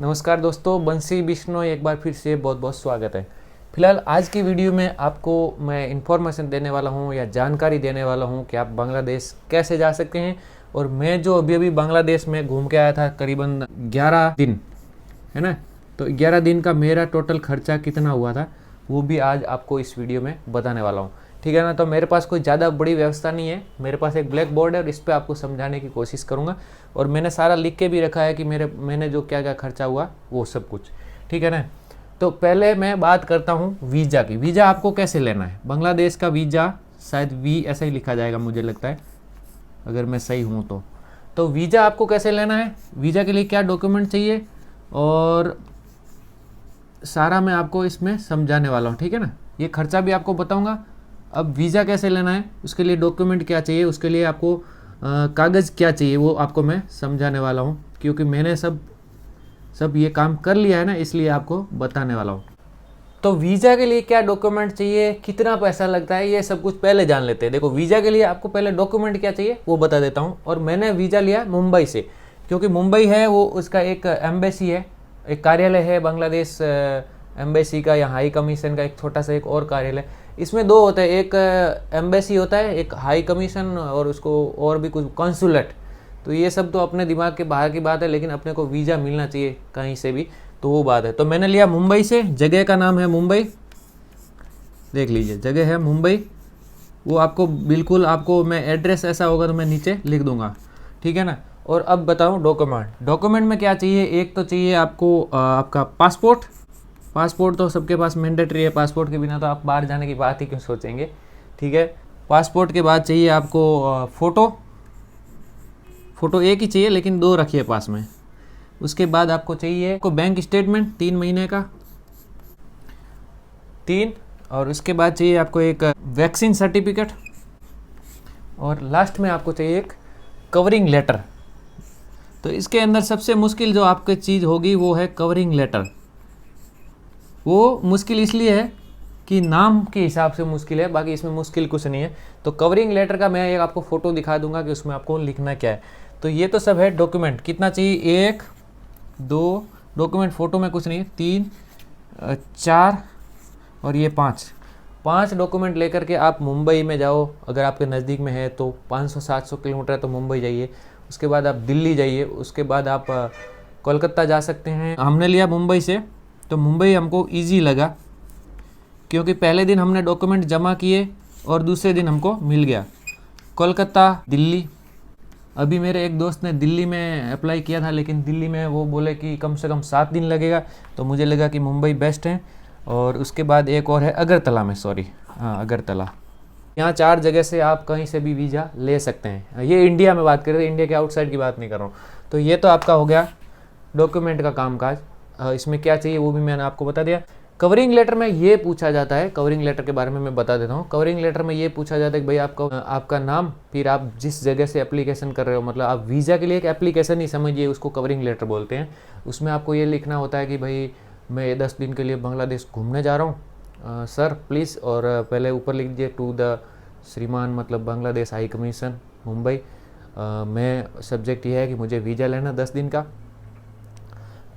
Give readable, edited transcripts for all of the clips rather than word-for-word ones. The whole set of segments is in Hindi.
नमस्कार दोस्तों, बंसी बिश्नोई एक बार फिर से बहुत बहुत स्वागत है। फिलहाल आज की वीडियो में आपको मैं इन्फॉर्मेशन देने वाला हूं या जानकारी देने वाला हूं कि आप बांग्लादेश कैसे जा सकते हैं। और मैं जो अभी बांग्लादेश में घूम के आया था करीबन 11 दिन, है ना, तो 11 दिन का मेरा टोटल खर्चा कितना हुआ था वो भी आज आपको इस वीडियो में बताने वाला हूँ, ठीक है ना। तो मेरे पास कोई ज़्यादा बड़ी व्यवस्था नहीं है, मेरे पास एक ब्लैक बोर्ड है और इस पर आपको समझाने की कोशिश करूँगा। और मैंने सारा लिख के भी रखा है कि मैंने जो क्या क्या खर्चा हुआ वो सब कुछ, ठीक है ना। तो पहले मैं बात करता हूँ वीज़ा की। वीज़ा आपको कैसे लेना है? बांग्लादेश का वीज़ा शायद वी ऐसा ही लिखा जाएगा मुझे लगता है, अगर मैं सही हूँ तो वीज़ा आपको कैसे लेना है, वीज़ा के लिए क्या डॉक्यूमेंट चाहिए और सारा मैं आपको इसमें समझाने वाला हूँ, ठीक है ना। ये खर्चा भी आपको बताऊँगा। अब वीज़ा कैसे लेना है, उसके लिए डॉक्यूमेंट क्या चाहिए, उसके लिए आपको कागज़ क्या चाहिए वो आपको मैं समझाने वाला हूँ, क्योंकि मैंने सब ये काम कर लिया है ना, इसलिए आपको बताने वाला हूँ। तो वीज़ा के लिए क्या डॉक्यूमेंट चाहिए, कितना पैसा लगता है, ये सब कुछ पहले जान लेते हैं। देखो, वीज़ा के लिए आपको पहले डॉक्यूमेंट क्या चाहिए वो बता देता हूँ। और मैंने वीज़ा लिया मुंबई से, क्योंकि मुंबई है वो उसका एक एम्बेसी है, एक कार्यालय है बांग्लादेश एम्बेसी का या हाई कमीशन का, एक छोटा सा एक और कार्यालय। इसमें दो होते हैं, एक एम्बेसी होता है, एक हाई कमीशन, और उसको और भी कुछ कॉन्सुलेट। तो ये सब तो अपने दिमाग के बाहर की बात है, लेकिन अपने को वीज़ा मिलना चाहिए कहीं से भी, तो वो बात है। तो मैंने लिया मुंबई से, जगह का नाम है मुंबई, देख लीजिए जगह है मुंबई। वो आपको बिल्कुल, आपको मैं एड्रेस ऐसा होगा तो मैं नीचे लिख दूंगा, ठीक है ना। और अब बताऊं डॉक्यूमेंट में क्या चाहिए। एक तो चाहिए आपको आपका पासपोर्ट तो सबके पास मैंडेटरी है, पासपोर्ट के बिना तो आप बाहर जाने की बात ही क्यों सोचेंगे, ठीक है। पासपोर्ट के बाद चाहिए आपको फ़ोटो एक ही चाहिए, लेकिन दो रखिए पास में। उसके बाद आपको चाहिए बैंक स्टेटमेंट 3 महीने का, 3। और उसके बाद चाहिए आपको एक वैक्सीन सर्टिफिकेट, और लास्ट में आपको चाहिए एक कवरिंग लेटर। तो इसके अंदर सबसे मुश्किल जो आपकी चीज़ होगी वो है कवरिंग लेटर। वो मुश्किल इसलिए है कि नाम के हिसाब से मुश्किल है, बाकी इसमें मुश्किल कुछ नहीं है। तो कवरिंग लेटर का मैं एक आपको फ़ोटो दिखा दूंगा कि उसमें आपको लिखना क्या है। तो ये तो सब है डॉक्यूमेंट। कितना चाहिए? 1 2 डॉक्यूमेंट, फ़ोटो में कुछ नहीं है, 3 4 और ये 5 डॉक्यूमेंट लेकर के आप मुंबई में जाओ। अगर आपके नज़दीक में है तो 500-700 किलोमीटर है तो मुंबई जाइए। उसके बाद आप दिल्ली जाइए, उसके बाद आप कोलकाता जा सकते हैं। हमने लिया मुंबई से, तो मुंबई हमको इजी लगा, क्योंकि पहले दिन हमने डॉक्यूमेंट जमा किए और दूसरे दिन हमको मिल गया। कोलकाता, दिल्ली, अभी मेरे एक दोस्त ने दिल्ली में अप्लाई किया था, लेकिन दिल्ली में वो बोले कि कम से कम 7 दिन लगेगा, तो मुझे लगा कि मुंबई बेस्ट है। और उसके बाद एक और है अगरतला में, अगरतला। यहाँ 4 जगह से आप कहीं से भी वीज़ा ले सकते हैं। ये इंडिया में बात कर रहे हैं, इंडिया के आउटसाइड की बात नहीं कर रहा हूँ। तो ये तो आपका हो गया डॉक्यूमेंट का कामकाज। इसमें क्या चाहिए वो भी मैंने आपको बता दिया। कवरिंग लेटर में ये पूछा जाता है, कवरिंग लेटर के बारे में मैं बता देता हूँ। कवरिंग लेटर में ये पूछा जाता है कि भाई आपका नाम, फिर आप जिस जगह से एप्लीकेशन कर रहे हो, मतलब आप वीज़ा के लिए एक एप्लीकेशन ही समझिए, उसको कवरिंग लेटर बोलते हैं। उसमें आपको ये लिखना होता है कि भाई मैं 10 दिन के लिए बांग्लादेश घूमने जा रहा हूँ सर प्लीज़। और पहले ऊपर लिख दीजिए टू द श्रीमान, मतलब बांग्लादेश हाई कमीशन मुंबई। मैं सब्जेक्ट ये है कि मुझे वीज़ा लेना 10 दिन का।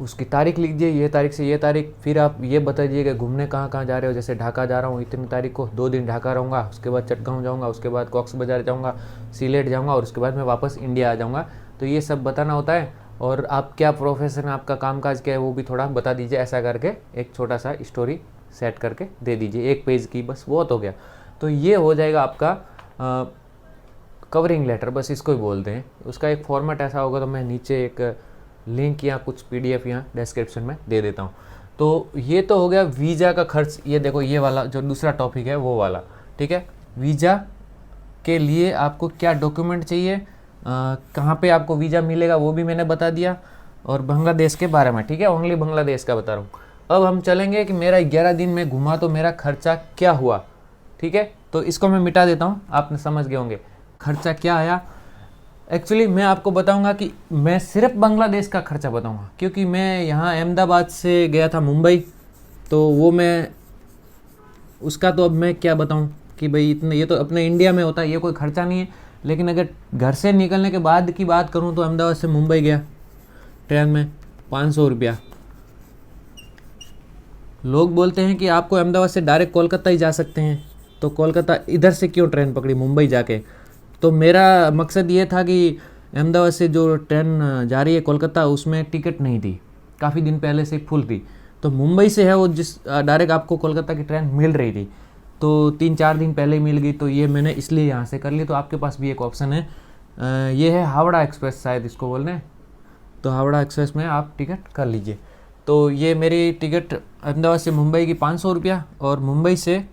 उसकी तारीख लिख दीजिए, ये तारीख से ये तारीख। फिर आप ये बता दीजिए कि घूमने कहाँ कहाँ जा रहे हो। जैसे ढाका जा रहा हूँ इतनी तारीख को, 2 दिन ढाका रहूँगा, उसके बाद चटगांव जाऊँगा, उसके बाद कॉक्स बाजार जाऊँगा, सिलेट जाऊँगा, और उसके बाद मैं वापस इंडिया आ जाऊँगा। तो ये सब बताना होता है। और आप क्या प्रोफेशन, आपका कामकाज क्या है वो भी थोड़ा बता दीजिए। ऐसा करके एक छोटा सा स्टोरी सेट करके दे दीजिए, 1 पेज की, बस बहुत हो गया। तो ये हो जाएगा आपका कवरिंग लेटर, बस इसको ही बोलते हैं। उसका एक फॉर्मेट ऐसा होगा, तो मैं नीचे एक लिंक या कुछ PDF यहाँ डिस्क्रिप्शन में दे देता हूँ। तो ये तो हो गया वीज़ा का खर्च। ये देखो, ये वाला जो दूसरा टॉपिक है वो वाला, ठीक है। वीज़ा के लिए आपको क्या डॉक्यूमेंट चाहिए, कहाँ पे आपको वीज़ा मिलेगा वो भी मैंने बता दिया, और बांग्लादेश के बारे में, ठीक है। ओनली बांग्लादेश का बता रहा हूँ। अब हम चलेंगे कि मेरा 11 दिन में घुमा तो मेरा खर्चा क्या हुआ, ठीक है। तो इसको मैं मिटा देता हूँ, आपने समझ गए होंगे खर्चा क्या आया। एक्चुअली मैं आपको बताऊंगा कि मैं सिर्फ बांग्लादेश का खर्चा बताऊंगा, क्योंकि मैं यहाँ अहमदाबाद से गया था मुंबई, तो वो मैं उसका तो अब मैं क्या बताऊं कि भाई इतने, ये तो अपने इंडिया में होता है, ये कोई खर्चा नहीं है। लेकिन अगर घर से निकलने के बाद की बात करूं तो अहमदाबाद से मुंबई गया ट्रेन में 500 रुपया, लोग बोलते हैं कि आपको अहमदाबाद से डायरेक्ट कोलकाता ही जा सकते हैं, तो कोलकाता इधर से क्यों ट्रेन पकड़ी मुंबई जाके। तो मेरा मकसद ये था कि अहमदाबाद से जो ट्रेन जा रही है कोलकाता, उसमें टिकट नहीं थी, काफ़ी दिन पहले से फुल थी। तो मुंबई से है वो जिस डायरेक्ट आपको कोलकाता की ट्रेन मिल रही थी, तो 3-4 दिन पहले ही मिल गई, तो ये मैंने इसलिए यहाँ से कर ली। तो आपके पास भी एक ऑप्शन है, ये है हावड़ा एक्सप्रेस, शायद इसको बोल रहे हैं। तो हावड़ा एक्सप्रेस में आप टिकट कर लीजिए। तो ये मेरी टिकट अहमदाबाद से मुंबई की 500 रुपया, और मुंबई से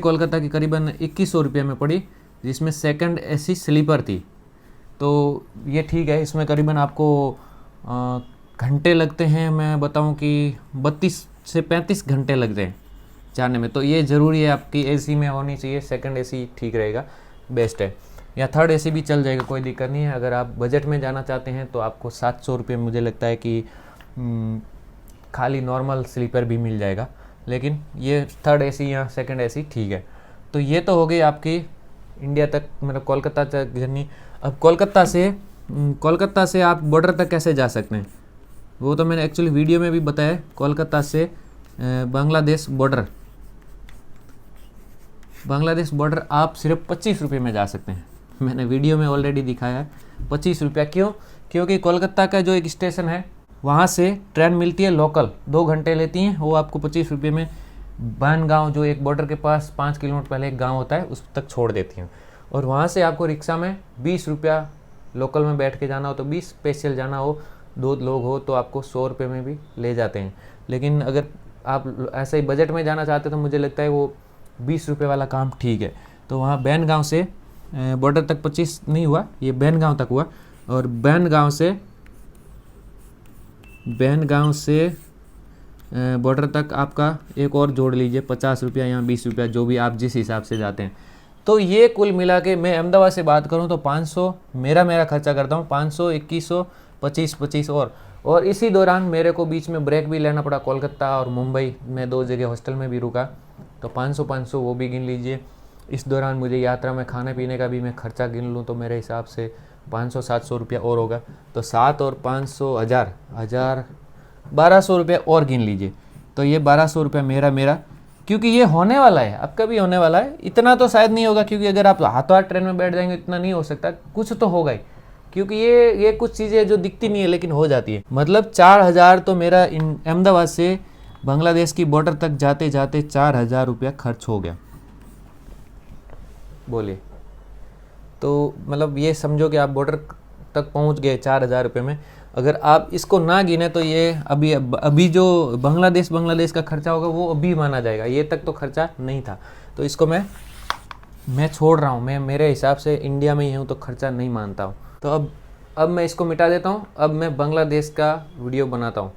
कोलकाता की करीबन 2100 रुपये में पड़ी, जिसमें सेकंड एसी स्लीपर थी। तो ये ठीक है, इसमें करीबन आपको घंटे लगते हैं, मैं बताऊं कि 32 से 35 घंटे लगते हैं जाने में। तो ये ज़रूरी है आपकी एसी में होनी चाहिए, सेकंड एसी ठीक रहेगा, बेस्ट है। या थर्ड एसी भी चल जाएगा, कोई दिक्कत नहीं है। अगर आप बजट में जाना चाहते हैं तो आपको 700 रुपये मुझे लगता है कि खाली नॉर्मल स्लीपर भी मिल जाएगा, लेकिन ये थर्ड एसी या सेकंड एसी ठीक है। तो ये तो हो गई आपकी इंडिया तक, मतलब कोलकाता तक जर्नी। अब कोलकाता से आप बॉर्डर तक कैसे जा सकते हैं, वो तो मैंने एक्चुअली वीडियो में भी बताया। कोलकाता से बांग्लादेश बॉर्डर आप सिर्फ 25 रुपये में जा सकते हैं। मैंने वीडियो में ऑलरेडी दिखाया है 25 रुपया। क्यों? क्योंकि कोलकाता का जो एक स्टेशन है वहाँ से ट्रेन मिलती है लोकल, 2 घंटे लेती हैं, वो आपको 25 रुपये में बनगांव, जो एक बॉर्डर के पास 5 किलोमीटर पहले एक गांव होता है, उस तक छोड़ देती हैं। और वहाँ से आपको रिक्शा में 20 रुपया, लोकल में बैठ के जाना हो तो 20, स्पेशल जाना हो 2 लोग हो तो आपको 100 रुपये में भी ले जाते हैं। लेकिन अगर आप ऐसे ही बजट में जाना चाहते हो तो मुझे लगता है वो 20 रुपये वाला काम ठीक है। तो वहाँ बनगांव से बॉर्डर तक 25 नहीं हुआ, ये बनगांव तक हुआ। और बनगांव से बॉर्डर तक आपका एक और जोड़ लीजिए 50 रुपया या 20 रुपया, जो भी आप जिस हिसाब से जाते हैं। तो ये कुल मिला के मैं अहमदाबाद से बात करूं तो 500 मेरा खर्चा करता हूं, 500, 2100, 25 और इसी दौरान मेरे को बीच में ब्रेक भी लेना पड़ा, कोलकाता और मुंबई में 2 जगह हॉस्टल में भी रुका, तो 500 वो भी गिन लीजिए। इस दौरान मुझे यात्रा में खाने पीने का भी मैं खर्चा गिन लूँ तो मेरे हिसाब से 500-700 रुपया और होगा। तो 7 और 500 हज़ार 1200 रुपये और गिन लीजिए। तो ये 1200 रुपये मेरा, क्योंकि ये होने वाला है, अब कभी होने वाला है। इतना तो शायद नहीं होगा, क्योंकि अगर आप हाथों हाथ ट्रेन में बैठ जाएंगे इतना नहीं हो सकता, कुछ तो होगा ही, क्योंकि ये कुछ चीज़ें जो दिखती नहीं है लेकिन हो जाती है। मतलब 4000 तो मेरा अहमदाबाद से बांग्लादेश की बॉर्डर तक जाते जाते 4000 रुपया खर्च हो गया, बोलिए। तो मतलब ये समझो कि आप बॉर्डर तक पहुंच गए 4000 रुपये में। अगर आप इसको ना गिने तो ये अभी जो बांग्लादेश का खर्चा होगा वो अभी माना जाएगा, ये तक तो खर्चा नहीं था। तो इसको मैं छोड़ रहा हूँ, मैं मेरे हिसाब से इंडिया में ही हूँ तो खर्चा नहीं मानता हूँ। तो अब मैं इसको मिटा देता हूँ। अब मैं बांग्लादेश का वीडियो बनाता हूँ,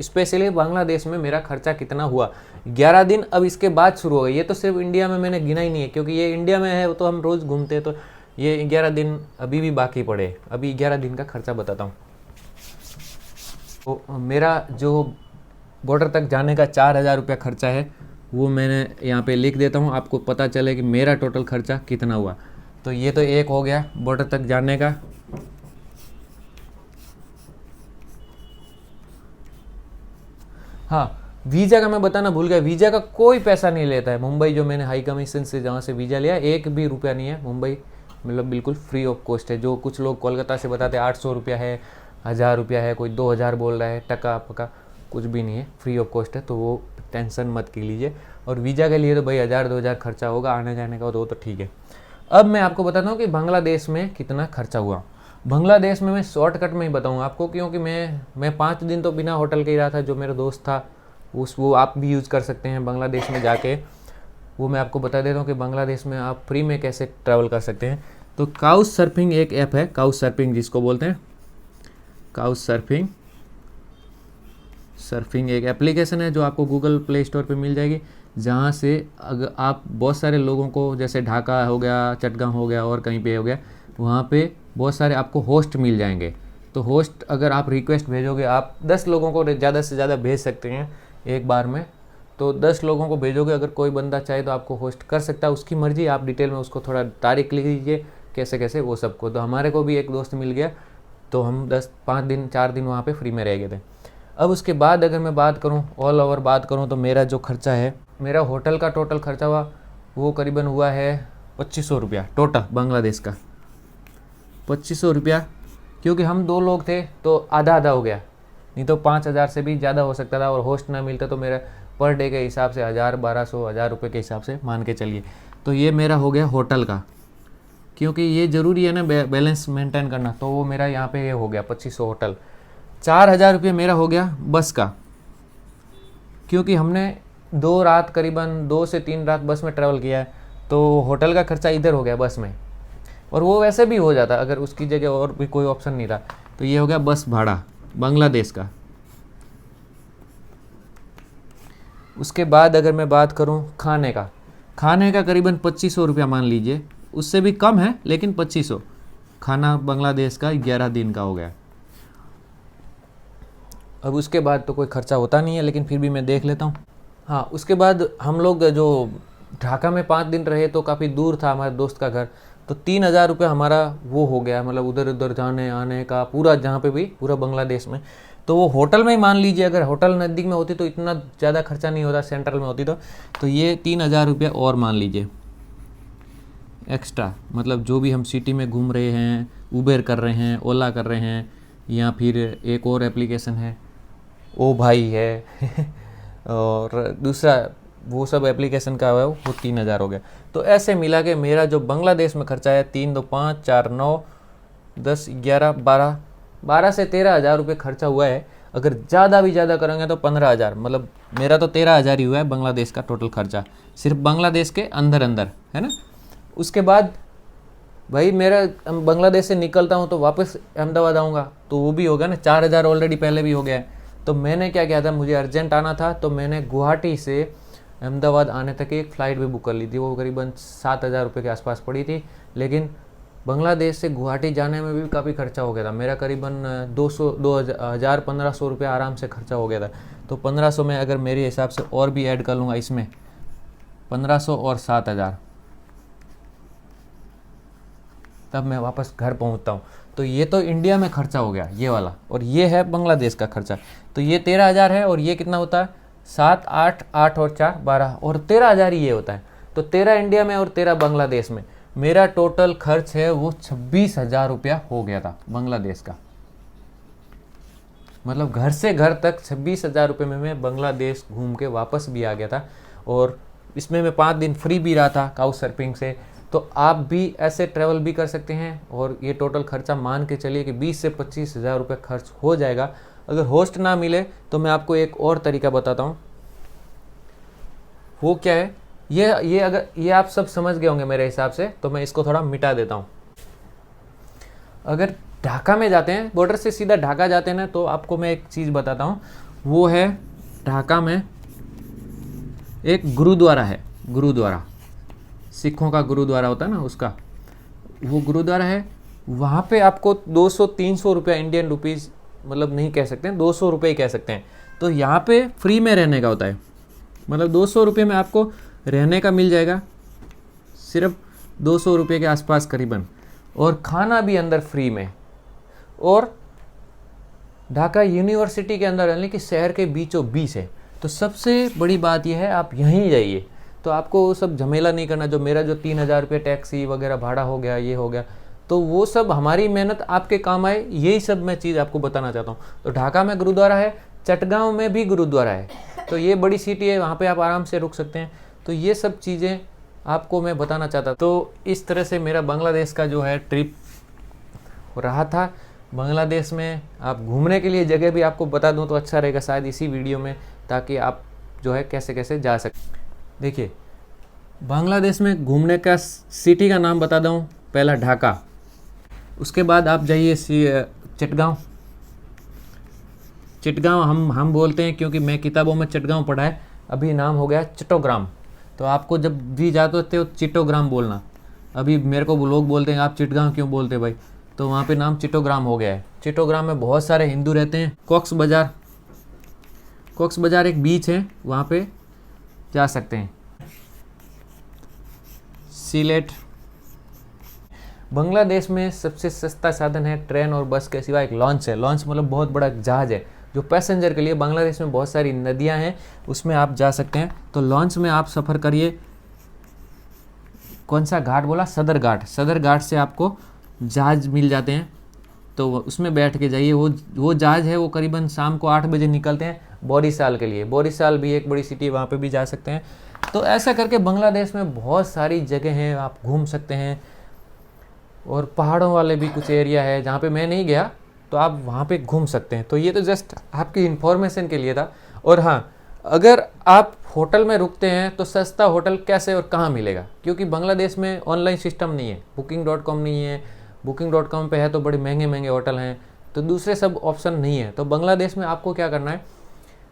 स्पेशली बांग्लादेश में मेरा खर्चा कितना हुआ। 11 दिन अब इसके बाद शुरू हो गए, ये तो सिर्फ इंडिया में मैंने गिना ही नहीं है, क्योंकि ये इंडिया में है वो तो हम रोज़ घूमते हैं, तो ये 11 दिन अभी भी बाकी पड़े। अभी 11 दिन का खर्चा बताता हूँ। तो मेरा जो बॉर्डर तक जाने का 4000 रुपया खर्चा है वो मैंने यहाँ पे लिख देता हूँ, आपको पता चले कि मेरा टोटल खर्चा कितना हुआ। तो ये तो एक हो गया बॉर्डर तक जाने का। हाँ, वीज़ा का मैं बताना भूल गया, वीज़ा का कोई पैसा नहीं लेता है मुंबई। जो मैंने हाई कमीशन से जहाँ से वीज़ा लिया, 1 भी रुपया नहीं है मुंबई, मतलब बिल्कुल फ्री ऑफ कॉस्ट है। जो कुछ लोग कोलकाता से बताते हैं 800 रुपया है, 1000 रुपया है, कोई 2000 बोल रहा है, टका पका कुछ भी नहीं है, फ्री ऑफ कॉस्ट है। तो वो टेंशन मत की लीजिए। और वीज़ा के लिए तो भाई 1000-2000 खर्चा होगा आने जाने का, तो वो तो ठीक है। अब मैं आपको बताता हूँ कि बांग्लादेश में कितना खर्चा हुआ। बांग्लादेश में मैं शॉर्टकट में ही बताऊँगा आपको, क्योंकि मैं 5 दिन तो बिना होटल के ही रहा था। जो मेरा दोस्त था वो आप भी यूज़ कर सकते हैं बांग्लादेश में जाके, वो मैं आपको बता देता हूँ कि बांग्लादेश में आप फ्री में कैसे ट्रैवल कर सकते हैं। तो काउच सर्फिंग एक ऐप है, काउच सर्फिंग जिसको बोलते हैं, काउच सर्फिंग एक एप्लीकेशन है जो आपको गूगल प्ले स्टोर पे मिल जाएगी, जहाँ से अगर आप बहुत सारे लोगों को, जैसे ढाका हो गया, चटगांव हो गया और कहीं पे हो गया, वहाँ पे बहुत सारे आपको होस्ट मिल जाएंगे। तो होस्ट अगर आप रिक्वेस्ट भेजोगे, आप 10 लोगों को ज़्यादा से ज़्यादा भेज सकते हैं एक बार में। तो 10 लोगों को भेजोगे, अगर कोई बंदा चाहे तो आपको होस्ट कर सकता है, उसकी मर्जी। आप डिटेल में उसको थोड़ा तारीख लिख लीजिए कैसे कैसे वो सबको। तो हमारे को भी एक दोस्त मिल गया, तो हम 5 दिन 4 दिन वहाँ पे फ्री में रह गए थे। अब उसके बाद अगर मैं बात करूं, ऑल ओवर बात करूं, तो मेरा जो खर्चा है, मेरा होटल का टोटल खर्चा हुआ वो करीबन हुआ है 2500 रुपया टोटल बांग्लादेश का। 2500 रुपया, क्योंकि हम 2 लोग थे तो आधा आधा हो गया, नहीं तो 5000 से भी ज़्यादा हो सकता था, और होस्ट ना मिलता तो मेरा पर डे के हिसाब से 1000 1200 1000 रुपये के हिसाब से मान के चलिए। तो ये मेरा हो गया होटल का, क्योंकि ये ज़रूरी है ना बैलेंस मेंटेन करना, तो वो मेरा यहाँ पे ये हो गया 2500 होटल। 4000 रुपये मेरा हो गया बस का, क्योंकि हमने 2 रात करीबन 2 से 3 रात बस में ट्रैवल किया है, तो होटल का खर्चा इधर हो गया बस में, और वो वैसे भी हो जाता अगर उसकी जगह और भी कोई ऑप्शन नहीं था। तो ये हो गया बस भाड़ा बांग्लादेश का। उसके बाद अगर मैं बात करूं खाने का करीबन 2500 रुपया मान लीजिए, उससे भी कम है लेकिन 2500 खाना बांग्लादेश का 11 दिन का हो गया। अब उसके बाद तो कोई खर्चा होता नहीं है, लेकिन फिर भी मैं देख लेता हूँ। हाँ, उसके बाद हम लोग जो ढाका में 5 दिन रहे तो काफ़ी दूर था हमारे दोस्त का घर, तो 3000 रुपये हमारा वो हो गया, मतलब उधर उधर जाने आने का पूरा, जहाँ पे भी पूरा बांग्लादेश में। तो वो होटल में ही मान लीजिए, अगर होटल नज़दीक में होती तो इतना ज़्यादा खर्चा नहीं होता, सेंट्रल में होती तो ये 3000 रुपया और मान लीजिए एक्स्ट्रा, मतलब जो भी हम सिटी में घूम रहे हैं, उबेर कर रहे हैं, ओला कर रहे हैं, या फिर एक और एप्लीकेशन है ओ भाई है और दूसरा वो सब एप्लीकेशन का है वो 3000 हो गया। तो ऐसे मिला के मेरा जो बांग्लादेश में खर्चा है 3 2 5 4 9 10 11 12 से 13,000 रुपये खर्चा हुआ है। अगर ज़्यादा भी ज़्यादा करेंगे तो 15,000, मतलब मेरा तो 13,000 ही हुआ है बांग्लादेश का टोटल खर्चा, सिर्फ बांग्लादेश के अंदर अंदर, है ना। उसके बाद भाई मेरा बांग्लादेश से निकलता हूँ तो वापस अहमदाबाद आऊँगा, तो वो भी होगा ना, 4000 ऑलरेडी पहले भी हो गया है। तो मैंने क्या किया था, मुझे अर्जेंट आना था, तो मैंने गुवाहाटी से अहमदाबाद आने तक एक फ़्लाइट भी बुक कर ली थी, वो करीबन 7000 रुपये के आसपास पड़ी थी। लेकिन बांग्लादेश से गुवाहाटी जाने में भी काफ़ी खर्चा हो गया था मेरा, करीबन 2000 1500 रुपये आराम से खर्चा हो गया था। तो 1500 में अगर मेरे हिसाब से और भी ऐड कर लूँगा इसमें 1500 और 7000, तब मैं वापस घर पहुंचता हूं। तो ये तो इंडिया में खर्चा हो गया ये वाला, और ये है बांग्लादेश का खर्चा। तो ये 13,000 है, और ये कितना होता है 7 8 8 और 4 12, और 13,000 ही ये होता है। तो 13 इंडिया में और 13 बांग्लादेश में, मेरा टोटल खर्च है वो 26,000 रुपया हो गया था बांग्लादेश का। मतलब घर से घर तक 26,000 रुपये में मैं बांग्लादेश घूम के वापस भी आ गया था, और इसमें मैं 5 दिन फ्री भी रहा था काउच सर्फिंग से। तो आप भी ऐसे ट्रैवल भी कर सकते हैं, और ये टोटल खर्चा मान के चलिए कि 20 से 25,000 रुपये खर्च हो जाएगा। अगर होस्ट ना मिले तो मैं आपको एक और तरीका बताता हूँ, वो क्या है, ये अगर ये आप सब समझ गए होंगे मेरे हिसाब से, तो मैं इसको थोड़ा मिटा देता हूँ। अगर ढाका में जाते हैं, बॉर्डर से सीधा ढाका जाते हैं ना, तो आपको मैं एक चीज़ बताता हूँ, वो है ढाका में एक गुरुद्वारा है, गुरुद्वारा सिखों का गुरुद्वारा होता है ना, उसका वो गुरुद्वारा है। वहाँ पे आपको 200-300 रुपया इंडियन रुपीज़, मतलब नहीं कह सकते हैं, 200 रुपये ही कह सकते हैं। तो यहाँ पे फ्री में रहने का होता है, मतलब 200 रुपये में आपको रहने का मिल जाएगा, सिर्फ 200 रुपये के आसपास करीबन, और खाना भी अंदर फ्री में। और ढाका यूनिवर्सिटी के अंदर, यानी कि शहर के बीचों बीच है। तो सबसे बड़ी बात यह है, आप यहीं जाइए तो आपको सब झमेला नहीं करना। जो मेरा जो 3000 रुपये टैक्सी वगैरह भाड़ा हो गया, ये हो गया, तो वो सब हमारी मेहनत आपके काम आए, यही सब मैं चीज़ आपको बताना चाहता हूँ। तो ढाका में गुरुद्वारा है, चटगांव में भी गुरुद्वारा है, तो ये बड़ी सिटी है, वहाँ पे आप आराम से रुक सकते हैं। तो ये सब चीज़ें आपको मैं बताना चाहता। तो इस तरह से मेरा बांग्लादेश का जो है ट्रिप रहा था। बांग्लादेश में आप घूमने के लिए जगह भी आपको बता दूं तो अच्छा रहेगा शायद इसी वीडियो में, ताकि आप जो है कैसे कैसे जा सकें। देखिए, बांग्लादेश में घूमने का सिटी का नाम बता दूं, पहला ढाका, उसके बाद आप जाइए चटगांव। चटगांव हम बोलते हैं क्योंकि मैं किताबों में चटगांव पढ़ा है, अभी नाम हो गया चिट्टोग्राम। तो आपको जब भी जाते हो चिट्टोग्राम बोलना। अभी मेरे को लोग बोलते हैं आप चिटगांव क्यों बोलते भाई, तो वहाँ पे नाम चिट्टोग्राम हो गया है। चिट्टोग्राम में बहुत सारे हिंदू रहते हैं। कॉक्स बाज़ार एक बीच है, वहाँ पे जा सकते हैं। सिलेट, बांग्लादेश में सबसे सस्ता साधन है ट्रेन और बस के सिवा एक लॉन्च है। लॉन्च मतलब बहुत बड़ा जहाज़ है जो पैसेंजर के लिए बांग्लादेश में बहुत सारी नदियां हैं, उसमें आप जा सकते हैं। तो लॉन्च में आप सफ़र करिए, कौन सा घाट बोला, सदर घाट, सदर घाट से आपको जहाज़ मिल जाते हैं, तो उसमें बैठ के जाइए। वो जहाज़ है वो करीबन शाम को 8 बजे निकलते हैं बोरीसाल के लिए। बोरीसाल भी एक बड़ी सिटी है, वहाँ पे भी जा सकते हैं। तो ऐसा करके बांग्लादेश में बहुत सारी जगह हैं, आप घूम सकते हैं। और पहाड़ों वाले भी कुछ एरिया है जहाँ पे मैं नहीं गया, तो आप वहाँ पे घूम सकते हैं। तो ये तो जस्ट आपकी इन्फॉर्मेशन के लिए था। और हाँ, अगर आप होटल में रुकते हैं तो सस्ता होटल कैसे और कहाँ मिलेगा, क्योंकि बांग्लादेश में ऑनलाइन सिस्टम नहीं है, booking.com नहीं है। booking.com पे है तो बड़े महंगे महंगे होटल हैं, तो दूसरे सब ऑप्शन नहीं है। तो बांग्लादेश में आपको क्या करना है,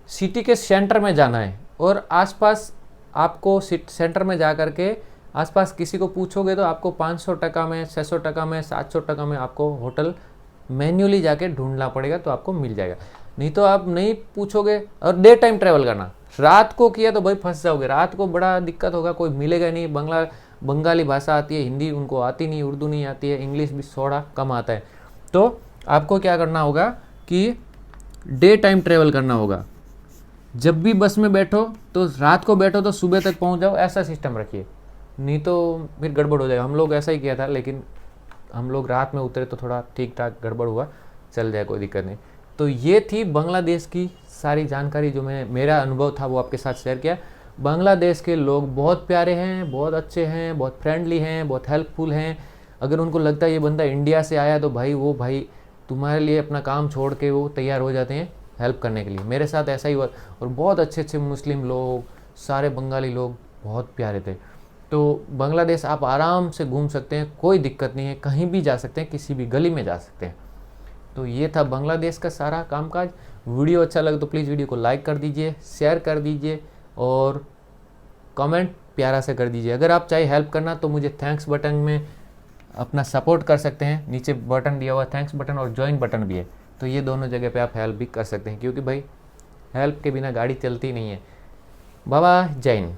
सिटी के सेंटर में जाना है, और आसपास आपको सेंटर में जा करके आसपास किसी को पूछोगे तो आपको 500 टका में, 600 टका में, 700 टका में आपको होटल मैन्युअली जाके ढूंढना पड़ेगा, तो आपको मिल जाएगा। नहीं तो आप नहीं पूछोगे। और डे टाइम ट्रैवल करना, रात को किया तो भाई फंस जाओगे, रात को बड़ा दिक्कत होगा, कोई मिलेगा नहीं। बंगाली भाषा आती है, हिंदी उनको आती नहीं, उर्दू नहीं आती है, इंग्लिश भी थोड़ा कम आता है। तो आपको क्या करना होगा कि डे टाइम ट्रैवल करना होगा। जब भी बस में बैठो तो रात को बैठो तो सुबह तक पहुंच जाओ, ऐसा सिस्टम रखिए, नहीं तो फिर गड़बड़ हो जाएगा। हम लोग ऐसा ही किया था, लेकिन हम लोग रात में उतरे तो थोड़ा ठीक ठाक गड़बड़ हुआ, चल जाए, कोई दिक्कत नहीं। तो ये थी बांग्लादेश की सारी जानकारी, जो मेरा अनुभव था वो आपके साथ शेयर किया। बांग्लादेश के लोग बहुत प्यारे हैं, बहुत अच्छे हैं, बहुत फ्रेंडली हैं, बहुत हेल्पफुल हैं। अगर उनको लगता है ये बंदा इंडिया से आया तो भाई तुम्हारे लिए अपना काम छोड़ के वो तैयार हो जाते हैं हेल्प करने के लिए। मेरे साथ ऐसा ही हुआ। और बहुत अच्छे अच्छे मुस्लिम लोग, सारे बंगाली लोग बहुत प्यारे थे। तो बांग्लादेश आप आराम से घूम सकते हैं, कोई दिक्कत नहीं है, कहीं भी जा सकते हैं, किसी भी गली में जा सकते हैं। तो ये था बांग्लादेश का सारा कामकाज। वीडियो अच्छा लगे तो प्लीज़ वीडियो को लाइक कर दीजिए, शेयर कर दीजिए और कमेंट प्यारा से कर दीजिए। अगर आप चाहे हेल्प करना तो मुझे थैंक्स बटन में अपना सपोर्ट कर सकते हैं, नीचे बटन दिया हुआ थैंक्स बटन और ज्वाइन बटन भी है, तो ये दोनों जगह पे आप हेल्प भी कर सकते हैं, क्योंकि भाई हेल्प के बिना गाड़ी चलती नहीं है। बाबा जय हिंद।